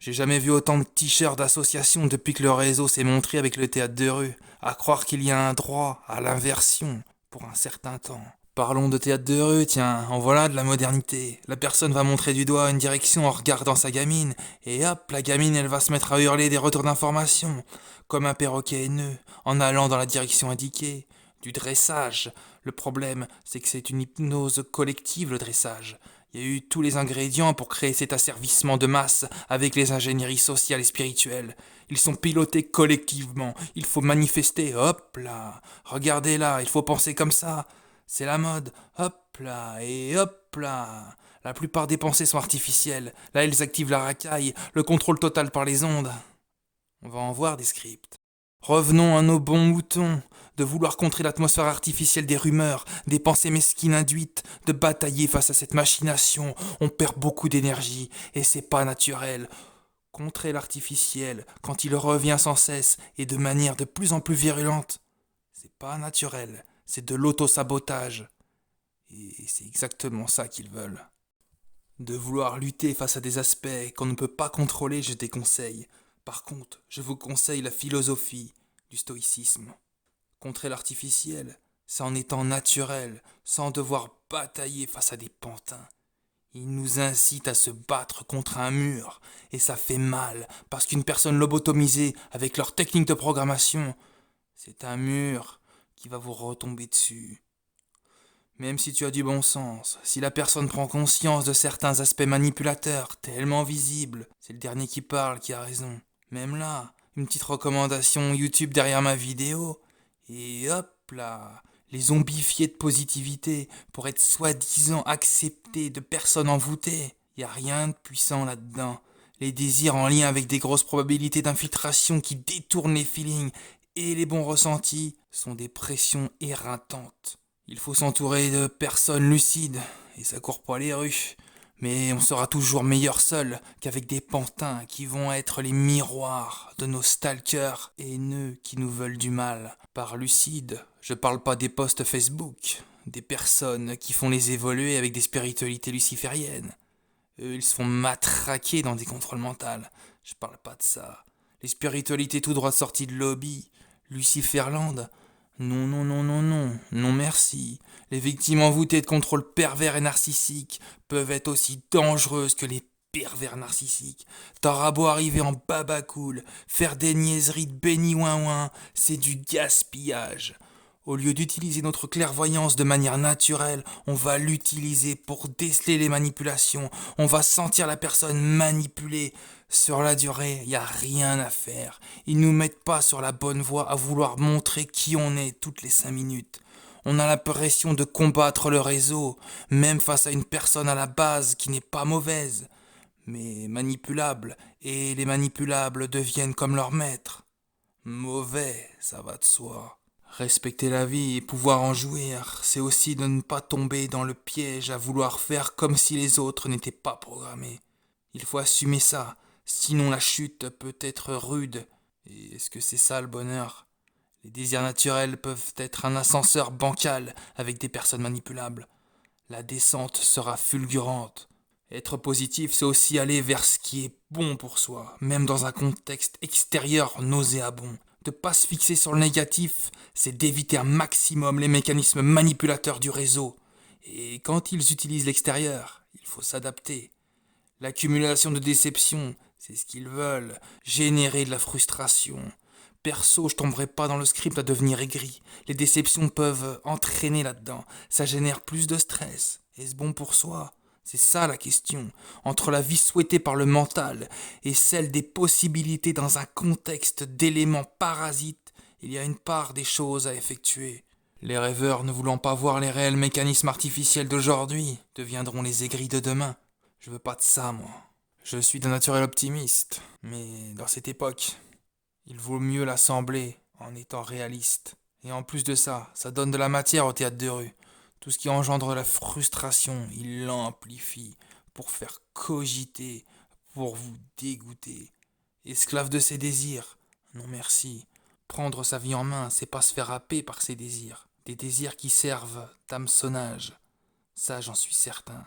J'ai jamais vu autant de t-shirts d'associations depuis que le réseau s'est montré avec le théâtre de rue, à croire qu'il y a un droit à l'inversion pour un certain temps. Parlons de théâtre de rue, tiens, en voilà de la modernité. La personne va montrer du doigt une direction en regardant sa gamine, et hop, la gamine elle va se mettre à hurler des retours d'informations, comme un perroquet haineux, en allant dans la direction indiquée. Du dressage. Le problème, c'est que c'est une hypnose collective, le dressage. Il y a eu tous les ingrédients pour créer cet asservissement de masse avec les ingénieries sociales et spirituelles. Ils sont pilotés collectivement. Il faut manifester. Hop là. Regardez là. Il faut penser comme ça. C'est la mode. Hop là. Et hop là. La plupart des pensées sont artificielles. Là, ils activent la racaille, le contrôle total par les ondes. On va en voir des scripts. Revenons à nos bons moutons, de vouloir contrer l'atmosphère artificielle des rumeurs, des pensées mesquines induites, de batailler face à cette machination. On perd beaucoup d'énergie, et c'est pas naturel. Contrer l'artificiel, quand il revient sans cesse et de manière de plus en plus virulente, c'est pas naturel, c'est de l'autosabotage. Et c'est exactement ça qu'ils veulent. De vouloir lutter face à des aspects qu'on ne peut pas contrôler, je déconseille. Par contre, je vous conseille la philosophie du stoïcisme. Contrer l'artificiel, c'est en étant naturel, sans devoir batailler face à des pantins. Il nous incite à se battre contre un mur, et ça fait mal, parce qu'une personne lobotomisée, avec leur technique de programmation, c'est un mur qui va vous retomber dessus. Même si tu as du bon sens, si la personne prend conscience de certains aspects manipulateurs, tellement visibles, c'est le dernier qui parle qui a raison. Même là, une petite recommandation YouTube derrière ma vidéo, et hop là, les zombifiés de positivité pour être soi-disant acceptés de personnes envoûtées. Y a rien de puissant là-dedans. Les désirs en lien avec des grosses probabilités d'infiltration qui détournent les feelings et les bons ressentis sont des pressions éreintantes. Il faut s'entourer de personnes lucides, et ça court pas les rues. Mais on sera toujours meilleur seul qu'avec des pantins qui vont être les miroirs de nos stalkers haineux qui nous veulent du mal. Par lucide, je parle pas des posts Facebook, des personnes qui font les évoluer avec des spiritualités lucifériennes. Eux, ils se font matraquer dans des contrôles mentaux. Je parle pas de ça. Les spiritualités tout droit sorties de lobby, Luciferland. Non, non, non, non, non, non merci. Les victimes envoûtées de contrôles pervers et narcissiques peuvent être aussi dangereuses que les pervers narcissiques. T'auras beau arriver en baba cool, faire des niaiseries de béni ouin ouin, c'est du gaspillage. Au lieu d'utiliser notre clairvoyance de manière naturelle, on va l'utiliser pour déceler les manipulations. On va sentir la personne manipulée. Sur la durée, il n'y a rien à faire. Ils nous mettent pas sur la bonne voie à vouloir montrer qui on est toutes les 5 minutes. On a l'impression de combattre le réseau, même face à une personne à la base qui n'est pas mauvaise, mais manipulable, et les manipulables deviennent comme leur maître. Mauvais, ça va de soi. Respecter la vie et pouvoir en jouir, c'est aussi de ne pas tomber dans le piège à vouloir faire comme si les autres n'étaient pas programmés. Il faut assumer ça, sinon la chute peut être rude. Et est-ce que c'est ça le bonheur? Les désirs naturels peuvent être un ascenseur bancal avec des personnes manipulables. La descente sera fulgurante. Être positif, c'est aussi aller vers ce qui est bon pour soi, même dans un contexte extérieur nauséabond. De pas se fixer sur le négatif, c'est d'éviter un maximum les mécanismes manipulateurs du réseau. Et quand ils utilisent l'extérieur, il faut s'adapter. L'accumulation de déceptions, c'est ce qu'ils veulent, générer de la frustration. Perso, je tomberai pas dans le script à devenir aigri. Les déceptions peuvent entraîner là-dedans. Ça génère plus de stress. Est-ce bon pour soi? C'est ça la question. Entre la vie souhaitée par le mental et celle des possibilités dans un contexte d'éléments parasites, il y a une part des choses à effectuer. Les rêveurs ne voulant pas voir les réels mécanismes artificiels d'aujourd'hui deviendront les aigris de demain. Je veux pas de ça, moi. Je suis d'un naturel optimiste, mais dans cette époque, il vaut mieux l'assembler en étant réaliste. Et en plus de ça, ça donne de la matière au théâtre de rue. Tout ce qui engendre la frustration, il l'amplifie pour faire cogiter, pour vous dégoûter. Esclave de ses désirs. Non merci. Prendre sa vie en main, c'est pas se faire happer par ses désirs. Des désirs qui servent d'hameçonnage. Ça, j'en suis certain.